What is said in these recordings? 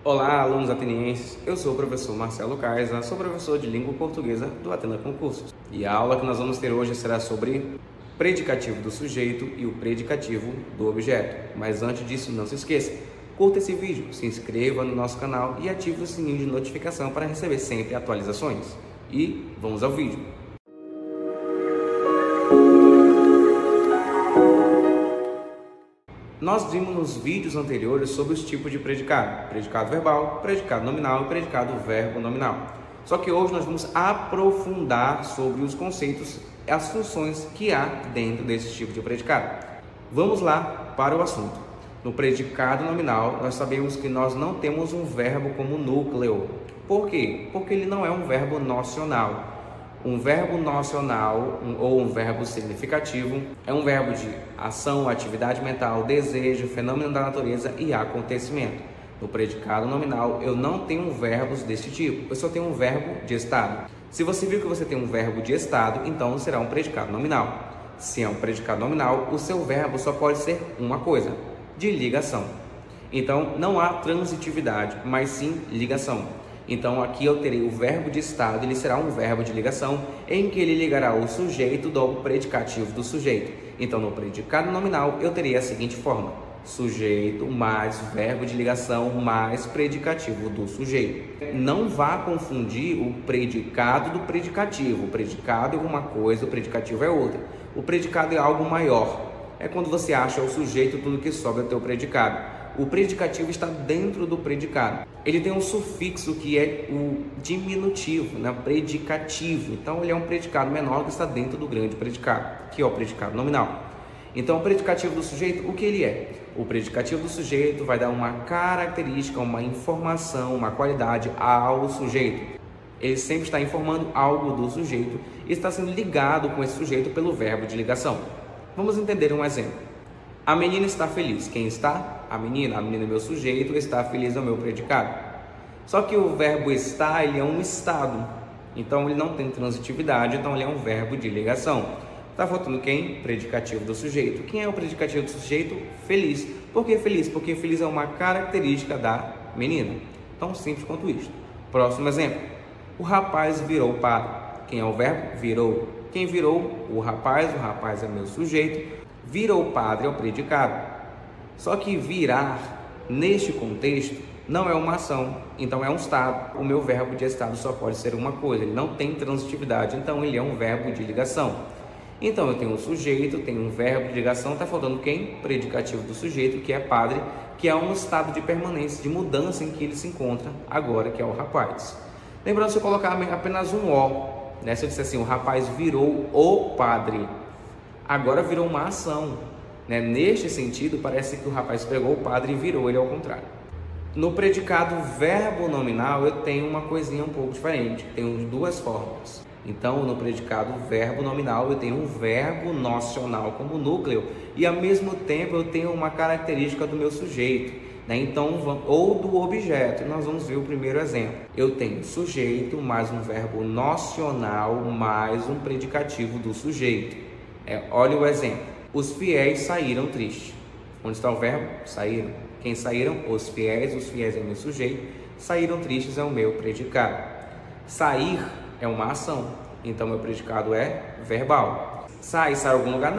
Olá, alunos atenienses, eu sou o professor Marcelo Caiza, sou professor de língua portuguesa do Atena Concursos. E a aula que nós vamos ter hoje será sobre predicativo do sujeito e o predicativo do objeto. Mas antes disso, não se esqueça, curta esse vídeo, se inscreva no nosso canal e ative o sininho de notificação para receber sempre atualizações. E vamos ao vídeo. Nós vimos nos vídeos anteriores sobre os tipos de predicado: predicado verbal, predicado nominal e predicado verbo nominal. Só que hoje nós vamos aprofundar sobre os conceitos e as funções que há dentro desse tipo de predicado. Vamos lá para o assunto. No predicado nominal, nós sabemos que nós não temos um verbo como núcleo. Por quê? Porque ele não é um verbo nocional. Um verbo nocional ou um verbo significativo é um verbo de ação, atividade mental, desejo, fenômeno da natureza e acontecimento. No predicado nominal, eu não tenho verbos desse tipo, eu só tenho um verbo de estado. Se você viu que você tem um verbo de estado, então será um predicado nominal. Se é um predicado nominal, o seu verbo só pode ser uma coisa: de ligação. Então, não há transitividade, mas sim ligação. Então, aqui eu terei o verbo de estado, ele será um verbo de ligação, em que ele ligará o sujeito do predicativo do sujeito. Então, no predicado nominal, eu terei a seguinte forma: sujeito mais verbo de ligação mais predicativo do sujeito. Não vá confundir o predicado do predicativo. O predicado é uma coisa, o predicativo é outra. O predicado é algo maior. É quando você acha o sujeito tudo que sobra do teu predicado. O predicativo está dentro do predicado. Ele tem um sufixo que é o diminutivo, né? Predicativo. Então, ele é um predicado menor que está dentro do grande predicado, que é o predicado nominal. Então, o predicativo do sujeito, o que ele é? O predicativo do sujeito vai dar uma característica, uma informação, uma qualidade ao sujeito. Ele sempre está informando algo do sujeito e está sendo ligado com esse sujeito pelo verbo de ligação. Vamos entender um exemplo. A menina está feliz. Quem está? A menina. A menina é meu sujeito, está feliz é o meu predicado. Só que o verbo está, ele é um estado. Então, ele não tem transitividade, então ele é um verbo de ligação. Está faltando quem? Predicativo do sujeito. Quem é o predicativo do sujeito? Feliz. Por que feliz? Porque feliz é uma característica da menina. Tão simples quanto isto. Próximo exemplo. O rapaz virou padre. Quem é o verbo? Virou. Quem virou? O rapaz é meu sujeito. Virou padre é o predicado. Só que virar, neste contexto, não é uma ação, então é um estado. O meu verbo de estado só pode ser uma coisa, ele não tem transitividade, então ele é um verbo de ligação. Então eu tenho um sujeito, tenho um verbo de ligação, está faltando quem? Predicativo do sujeito, que é padre, que é um estado de permanência, de mudança em que ele se encontra agora, que é o rapaz. Lembrando, se eu colocar apenas um O, né? Se eu disser assim, o rapaz virou o padre, agora virou uma ação, né? Neste sentido, parece que o rapaz pegou o padre e virou ele ao contrário. No predicado verbo nominal, eu tenho uma coisinha um pouco diferente. Tenho duas formas. Então, no predicado verbo nominal, eu tenho um verbo nocional como núcleo e, ao mesmo tempo, eu tenho uma característica do meu sujeito, né? Então, ou do objeto. Nós vamos ver o primeiro exemplo. Eu tenho sujeito mais um verbo nocional mais um predicativo do sujeito. Olha o exemplo. Os fiéis saíram tristes. Onde está o verbo? Saíram. Quem saíram? Os fiéis é o meu sujeito. Saíram tristes é o meu predicado. Sair é uma ação, então meu predicado é verbal. Sai a algum lugar?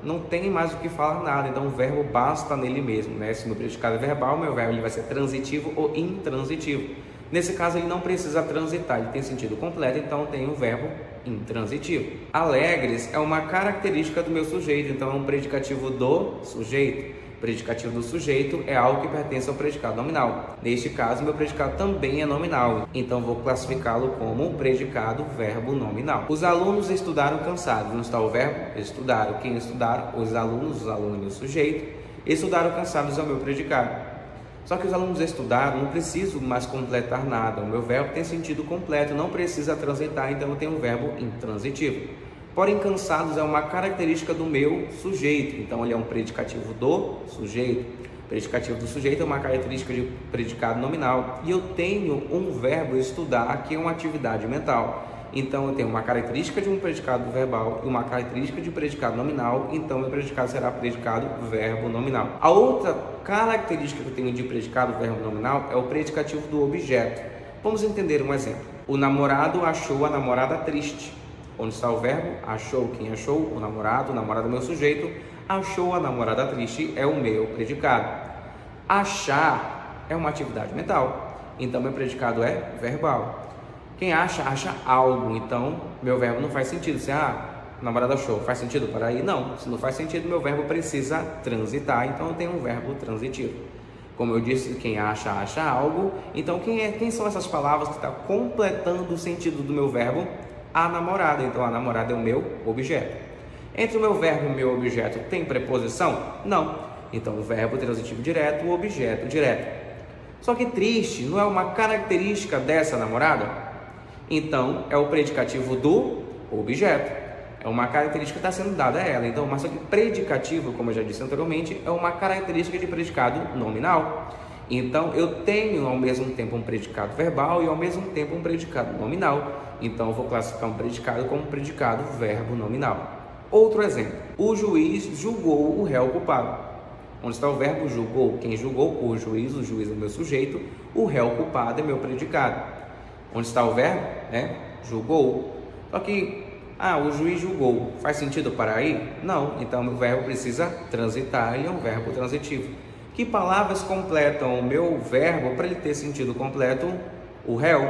Não tem mais o que falar nada, então o verbo basta nele mesmo, né? Se meu predicado é verbal, meu verbo ele vai ser transitivo ou intransitivo. Nesse caso, ele não precisa transitar, ele tem sentido completo, então tem o verbo intransitivo. Alegres é uma característica do meu sujeito, então é um predicativo do sujeito. Predicativo do sujeito é algo que pertence ao predicado nominal. Neste caso, meu predicado também é nominal, então vou classificá-lo como predicado verbo nominal. Os alunos estudaram cansados. Não está o verbo? Estudaram. Quem estudaram? Os alunos é meu sujeito. Estudaram cansados é o meu predicado. Só que os alunos estudaram, não preciso mais completar nada. O meu verbo tem sentido completo, não precisa transitar, então eu tenho um verbo intransitivo. Porém, cansados é uma característica do meu sujeito, então ele é um predicativo do sujeito. Predicativo do sujeito é uma característica de predicado nominal. E eu tenho um verbo estudar, que é uma atividade mental. Então eu tenho uma característica de um predicado verbal e uma característica de predicado nominal, então meu predicado será predicado verbo nominal. A outra característica que eu tenho de predicado verbo nominal é o predicativo do objeto. Vamos entender um exemplo. O namorado achou a namorada triste. Onde está o verbo? Achou. Quem achou? O namorado é meu sujeito. Achou a namorada triste é o meu predicado. Achar é uma atividade mental, então meu predicado é verbal. Quem acha algo, então meu verbo não faz sentido. Se namorada achou, faz sentido para aí? Não, se não faz sentido, meu verbo precisa transitar, então eu tenho um verbo transitivo. Como eu disse, quem acha algo, então quem são essas palavras que estão completando o sentido do meu verbo? A namorada, então a namorada é o meu objeto. Entre o meu verbo e o meu objeto tem preposição? Não. Então o verbo transitivo direto, o objeto direto. Só que triste não é uma característica dessa namorada? Então é o predicativo do objeto. É uma característica que está sendo dada a ela. Então, mas só que predicativo, como eu já disse anteriormente, é uma característica de predicado nominal. Então eu tenho ao mesmo tempo um predicado verbal e ao mesmo tempo um predicado nominal. Então eu vou classificar um predicado como um predicado verbo nominal. Outro exemplo: o juiz julgou o réu culpado. Onde está o verbo julgou? Quem julgou? O juiz é meu sujeito, o réu culpado é meu predicado. Onde está o verbo? Julgou. Só que, o juiz julgou. Faz sentido para aí? Não. Então, o verbo precisa transitar, ele é um verbo transitivo. Que palavras completam o meu verbo para ele ter sentido completo? O réu.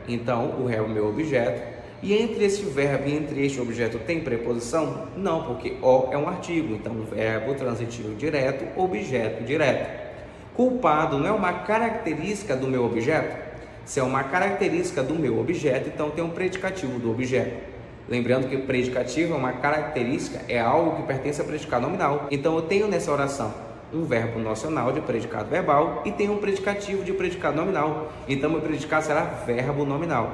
Então, o réu é o meu objeto. E entre esse verbo e entre este objeto tem preposição? Não, porque o é um artigo. Então, verbo transitivo direto, objeto direto. Culpado não é uma característica do meu objeto? Se é uma característica do meu objeto, então tem um predicativo do objeto. Lembrando que o predicativo é uma característica, é algo que pertence a predicado nominal. Então eu tenho nessa oração um verbo nocional de predicado verbal e tenho um predicativo de predicado nominal. Então meu predicado será verbo nominal.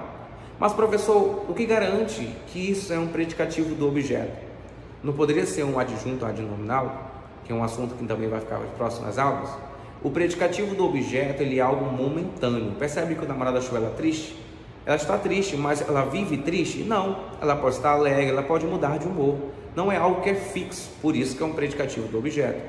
Mas professor, o que garante que isso é um predicativo do objeto? Não poderia ser um adjunto adnominal, que é um assunto que também vai ficar nas próximas aulas? O predicativo do objeto, ele é algo momentâneo. Percebe que o namorado achou ela triste? Ela está triste, mas ela vive triste? Não. Ela pode estar alegre, ela pode mudar de humor. Não é algo que é fixo, por isso que é um predicativo do objeto.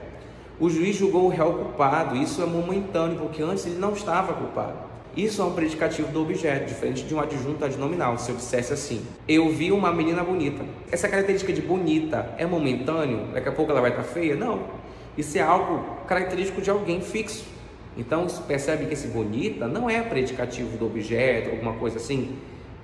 O juiz julgou o réu culpado. Isso é momentâneo, porque antes ele não estava culpado. Isso é um predicativo do objeto, diferente de um adjunto adnominal. Se eu dissesse assim: eu vi uma menina bonita. Essa característica de bonita é momentâneo? Daqui a pouco ela vai estar feia? Não. Isso é algo característico de alguém fixo. Então, você percebe que esse bonita não é predicativo do objeto, alguma coisa assim.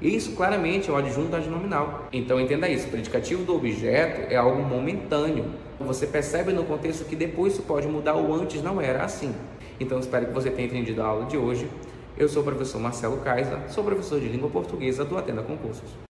Isso claramente é o adjunto adnominal. Então, entenda isso. O predicativo do objeto é algo momentâneo. Você percebe no contexto que depois isso pode mudar, o antes não era assim. Então, espero que você tenha entendido a aula de hoje. Eu sou o professor Marcelo Kaiser, sou professor de língua portuguesa do Atena Concursos.